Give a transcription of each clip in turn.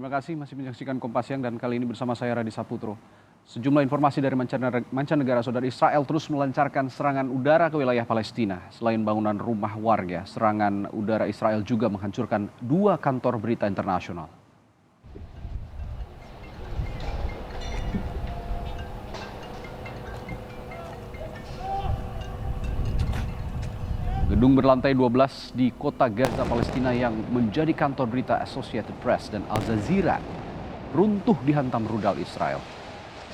Terima kasih masih menyaksikan Kompas Siang dan kali ini bersama saya Radi Saputro. Sejumlah informasi dari mancanegara, saudara. Israel terus melancarkan serangan udara ke wilayah Palestina. Selain bangunan rumah warga, serangan udara Israel juga menghancurkan 2 kantor berita internasional. Gedung berlantai 12 di kota Gaza, Palestina yang menjadi kantor berita Associated Press dan Al Jazeera runtuh dihantam rudal Israel.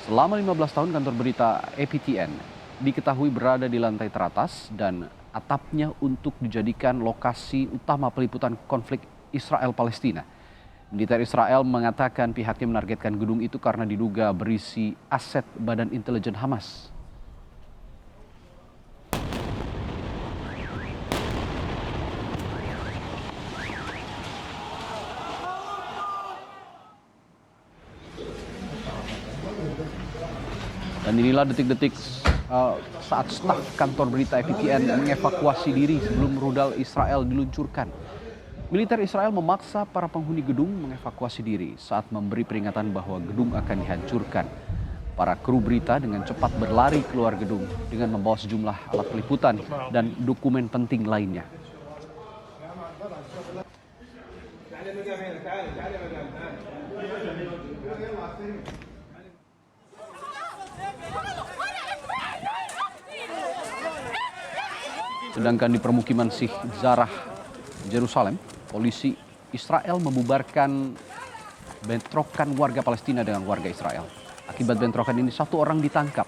Selama 15 tahun kantor berita APTN diketahui berada di lantai teratas dan atapnya untuk dijadikan lokasi utama peliputan konflik Israel-Palestina. Militer Israel mengatakan pihaknya menargetkan gedung itu karena diduga berisi aset Badan Intelijen Hamas. Dan inilah detik-detik saat staf kantor berita APTN mengevakuasi diri sebelum rudal Israel diluncurkan. Militer Israel memaksa para penghuni gedung mengevakuasi diri saat memberi peringatan bahwa gedung akan dihancurkan. Para kru berita dengan cepat berlari keluar gedung dengan membawa sejumlah alat peliputan dan dokumen penting lainnya. Sedangkan di permukiman Sheikh Jarrah, Yerusalem, polisi Israel membubarkan bentrokan warga Palestina dengan warga Israel. Akibat bentrokan ini 1 orang ditangkap.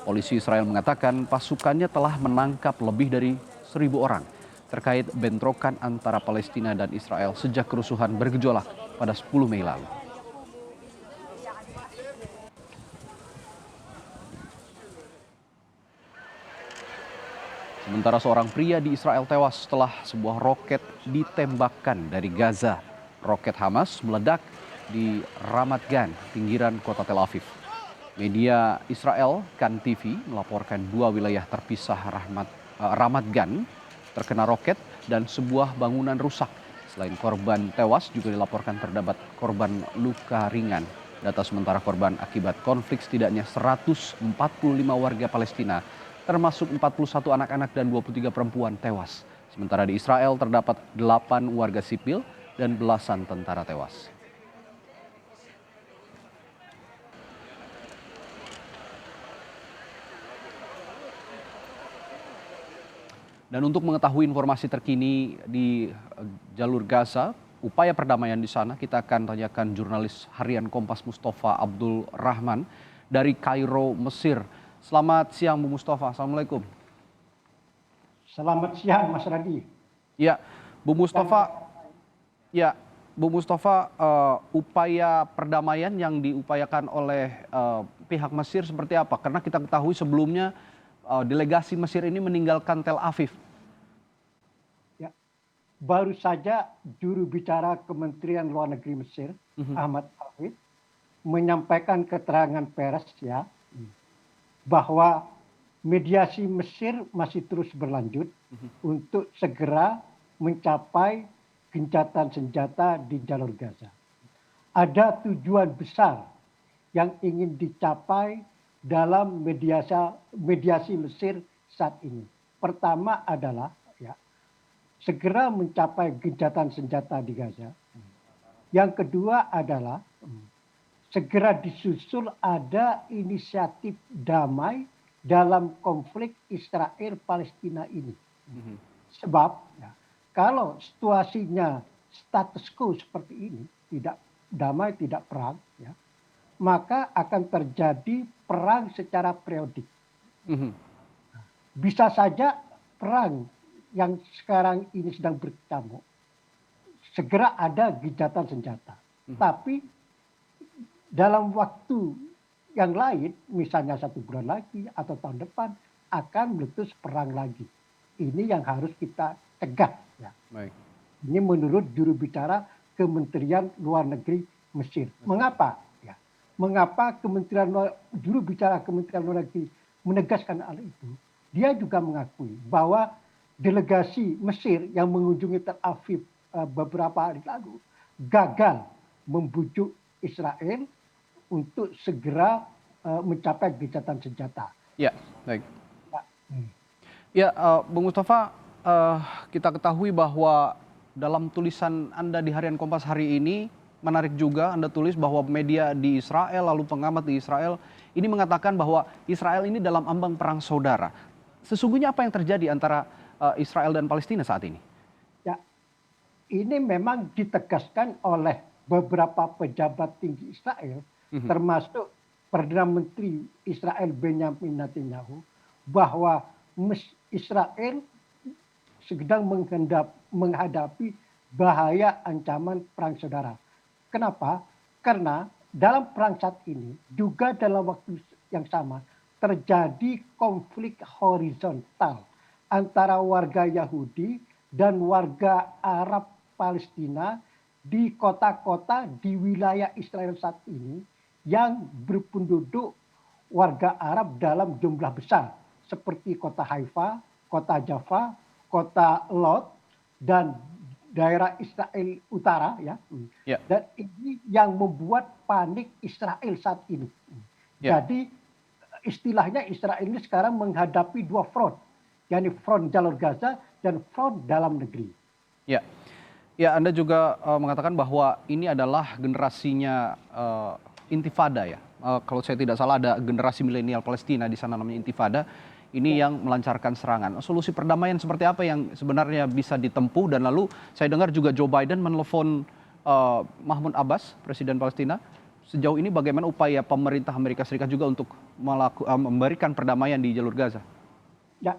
Polisi Israel mengatakan pasukannya telah menangkap lebih dari 1.000 orang terkait bentrokan antara Palestina dan Israel sejak kerusuhan bergejolak pada 10 Mei lalu. Sementara seorang pria di Israel tewas setelah sebuah roket ditembakkan dari Gaza. Roket Hamas meledak di Ramat Gan, pinggiran kota Tel Aviv. Media Israel, Kan TV, melaporkan 2 wilayah terpisah Ramat Gan terkena roket dan sebuah bangunan rusak. Selain korban tewas, juga dilaporkan terdapat korban luka ringan. Data sementara korban akibat konflik setidaknya 145 warga Palestina, termasuk 41 anak-anak dan 23 perempuan tewas. Sementara di Israel terdapat 8 warga sipil dan belasan tentara tewas. Dan untuk mengetahui informasi terkini di jalur Gaza, upaya perdamaian di sana, kita akan tanyakan jurnalis harian Kompas Mustafa Abdul Rahman dari Kairo, Mesir. Selamat siang Bu Mustafa, Assalamualaikum. Selamat siang Mas Radi. Ya, Bu Mustafa, upaya perdamaian yang diupayakan oleh pihak Mesir seperti apa? Karena kita ketahui sebelumnya delegasi Mesir ini meninggalkan Tel Aviv. Ya, baru saja juru bicara Kementerian Luar Negeri Mesir, Ahmad Hafid, menyampaikan keterangan pers bahwa mediasi Mesir masih terus berlanjut untuk segera mencapai gencatan senjata di jalur Gaza. Ada tujuan besar yang ingin dicapai dalam mediasi Mesir saat ini. Pertama adalah segera mencapai gencatan senjata di Gaza. Yang kedua adalah segera disusul ada inisiatif damai dalam konflik Israel-Palestina ini. Sebab kalau situasinya status quo seperti ini, tidak damai, tidak perang, maka akan terjadi perang secara periodik. Bisa saja perang yang sekarang ini sedang berkecamuk, segera ada gencatan senjata. Tapi dalam waktu yang lain, misalnya 1 bulan lagi atau tahun depan, akan meletus perang lagi. Ini yang harus kita cegah. Baik. Ini menurut juru bicara Kementerian Luar Negeri Mesir. Mengapa? Mengapa juru bicara Kementerian Luar Negeri menegaskan hal itu? Dia juga mengakui bahwa delegasi Mesir yang mengunjungi Tel Aviv beberapa hari lalu gagal membujuk Israel untuk segera mencapai gencatan senjata. Ya, baik. Ya, Ya, Bung Mustafa, kita ketahui bahwa dalam tulisan Anda di Harian Kompas hari ini, menarik juga Anda tulis bahwa media di Israel, lalu pengamat di Israel, ini mengatakan bahwa Israel ini dalam ambang perang saudara. Sesungguhnya apa yang terjadi antara Israel dan Palestina saat ini? ya, ini memang ditegaskan oleh beberapa pejabat tinggi Israel, termasuk Perdana Menteri Israel Benjamin Netanyahu, bahwa Israel sedang menghadapi bahaya ancaman perang saudara. Kenapa? Karena dalam perang saat ini juga dalam waktu yang sama terjadi konflik horizontal antara warga Yahudi dan warga Arab Palestina di kota-kota di wilayah Israel saat ini yang berpenduduk warga Arab dalam jumlah besar seperti kota Haifa, kota Jaffa, kota Lod, dan daerah Israel Utara, ya. Ya. Dan ini yang membuat panik Israel saat ini. Ya. Jadi istilahnya Israel ini sekarang menghadapi dua front, yakni front jalur Gaza dan front dalam negeri. Ya, ya, Anda juga mengatakan bahwa ini adalah generasinya Intifada, ya. Kalau saya tidak salah ada generasi milenial Palestina di sana namanya Intifada. Ini yang melancarkan serangan. Solusi perdamaian seperti apa yang sebenarnya bisa ditempuh? Dan lalu saya dengar juga Joe Biden menelpon Mahmud Abbas, Presiden Palestina. Sejauh ini bagaimana upaya pemerintah Amerika Serikat juga untuk memberikan perdamaian di jalur Gaza? Ya,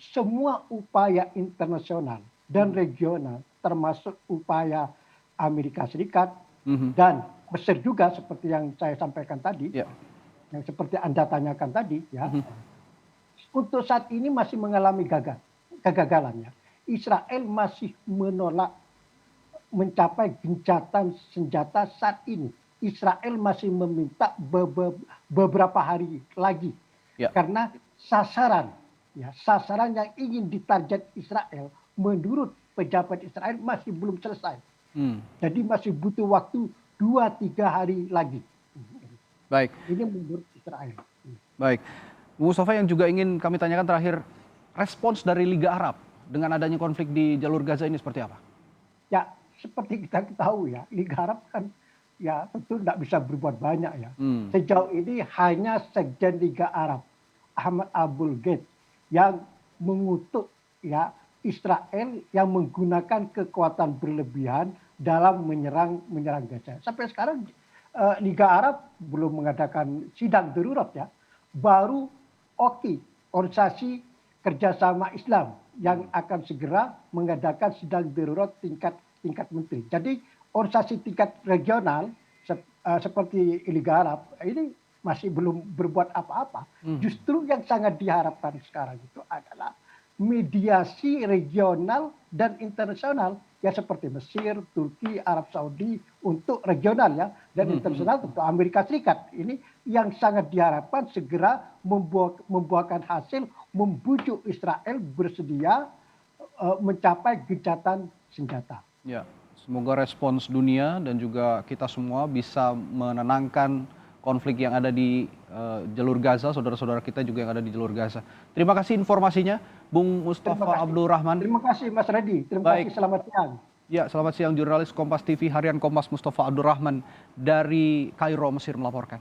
semua upaya internasional dan regional, termasuk upaya Amerika Serikat dan Mesir juga, seperti yang saya sampaikan tadi, yang seperti Anda tanyakan tadi, ya. Untuk saat ini masih mengalami kegagalan, ya. Israel masih menolak mencapai gencatan senjata saat ini. Israel masih meminta beberapa hari lagi, karena sasaran yang ingin ditarget Israel menurut pejabat Israel masih belum selesai. Jadi masih butuh waktu 2-3 hari lagi. Baik. Ini menurut Israel. Baik. Bu Mustafa, yang juga ingin kami tanyakan terakhir, respons dari Liga Arab dengan adanya konflik di jalur Gaza ini seperti apa? Ya, seperti kita ketahui, ya, Liga Arab kan ya tentu tidak bisa berbuat banyak, ya. Sejauh ini hanya Sekjen Liga Arab Ahmad Abul Gheit yang mengutuk, ya, Israel yang menggunakan kekuatan berlebihan dalam menyerang Gaza. Sampai sekarang Liga Arab belum mengadakan sidang darurat, ya. Baru OKI, Organisasi Kerjasama Islam, yang akan segera mengadakan sidang darurat tingkat menteri. Jadi organisasi tingkat regional seperti Liga Arab ini masih belum berbuat apa-apa. Justru yang sangat diharapkan sekarang itu adalah mediasi regional dan internasional, ya, seperti Mesir, Turki, Arab Saudi untuk regional, ya, dan internasional tentu Amerika Serikat. Ini yang sangat diharapkan segera membuahkan hasil, membujuk Israel bersedia mencapai gencatan senjata. Ya, semoga respons dunia dan juga kita semua bisa menenangkan konflik yang ada di jalur Gaza, saudara-saudara kita juga yang ada di jalur Gaza. Terima kasih informasinya, Bung Mustafa Abdul Rahman. Terima kasih, Mas Reddy. Terima kasih, selamat siang. Ya, selamat siang, jurnalis Kompas TV Harian Kompas Mustafa Abdul Rahman dari Kairo, Mesir melaporkan.